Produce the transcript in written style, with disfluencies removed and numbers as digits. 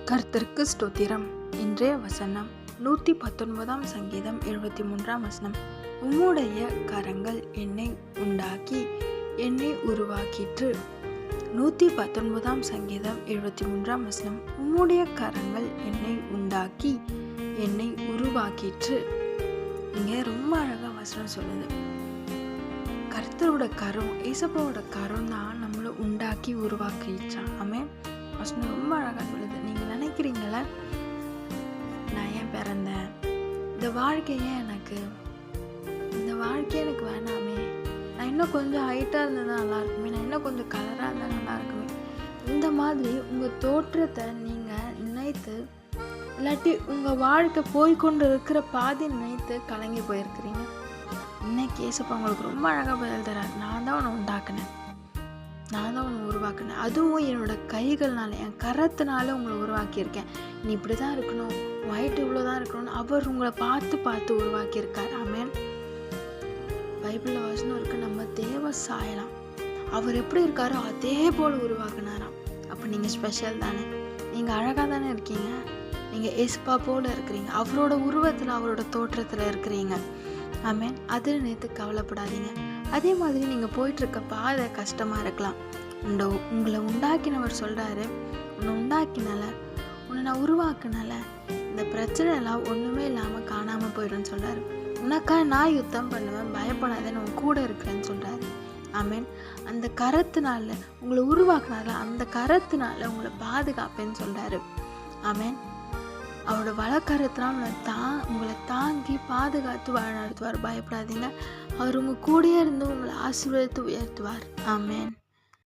கர்த்தருக்கு ஸ்தோத்திரம். இன்றைய வசனம் 119 சங்கீதம் 73 உம்முடைய கரங்கள் என்னை உண்டாக்கி என்னை உருவாக்கிற்று. 119 சங்கீதம் 73 உம்முடைய கரங்கள் என்னை உண்டாக்கி என்னை உருவாக்கிற்று. இங்கே ரொம்ப அழகா வசனம் சொல்லுது. கர்த்தரோட கரம், ஏசப்பாவோட கரம் தான் நம்மளை உண்டாக்கி உருவாக்கிச்சான். ஆமென். வசனம் ரொம்ப அழகா சொல்லுது. நீங்க நினைக்கிறீங்களா, நான் ஏன் பிறந்தேன், இந்த வாழ்க்கையே எனக்கு வேணாமே, நான் இன்னும் கொஞ்சம் ஹைட்டா இருந்தா நல்லா இருக்குமே, நான் இன்னும் கொஞ்சம் கலரா இருந்தா நல்லா இருக்குமே, இந்த மாதிரி உங்க தோற்றத்தை நீங்க நினைத்து, இல்லாட்டி உங்க வாழ்க்கை போய்கொண்டு இருக்கிற பாதி நினைத்து கலங்கி போயிருக்கிறீங்க. இன்னைக்கு ஏசப்பா உங்களுக்கு ரொம்ப அழகா பதில் தரார். நான் தான் உன்னை உண்டாக்குனேன், நான் தான் உன்னை உருவாக்குனேன், அதுவும் என்னோட கைகள்னால, என் கரத்தினால உங்களை உருவாக்கியிருக்கேன். நீ இப்படி தான் இருக்கணும், ஒயிட் இவ்வளோதான் இருக்கணும்னு அவர் உங்களை பார்த்து உருவாக்கியிருக்கார். ஆமென். பைபிளில் வசனம் இருக்கு, நம்ம தேவ சாயலாம், அவர் எப்படி இருக்காரோ அதே போல் உருவாக்குனாராம். அப்போ நீங்கள் ஸ்பெஷல் தானே, நீங்கள் அழகாக தானே இருக்கீங்க, நீங்கள் ஏசப்பா போல் இருக்கிறீங்க, அவரோட உருவத்தில் அவரோட தோற்றத்தில் இருக்கிறீங்க. ஆமென். அதில் நேற்று கவலைப்படாதீங்க. அதே மாதிரி நீங்கள் போயிட்டுருக்க பாதை கஷ்டமாக இருக்கலாம். உங்களை உண்டாக்கினவர் சொல்கிறாரு, உன்னை உண்டாக்கினால, உன்னை நான் உருவாக்குனால இந்த பிரச்சனை எல்லாம் ஒன்றுமே இல்லாமல் காணாமல் போயிடும்னு சொல்கிறாரு. உனக்கா நான் யுத்தம் பண்ணுவேன், பயப்படாதேன்னு உன் கூட இருக்கிறேன்னு சொல்கிறாரு. ஆமென். அந்த கரத்தினால உங்களை உருவாக்குனால, அந்த கரத்தினால உங்களை பாதுகாப்பேன்னு சொல்கிறாரு. ஆமென். அவரோட வலக்கரத்தினால் உங்களை தாங்கி பாதுகாத்து வாழ நடத்துவார். பயப்படாதீங்க. அவர் உங்கள் கூடயே இருந்து உங்களை ஆசீர்வதித்து உயர்த்துவார். ஆமென்.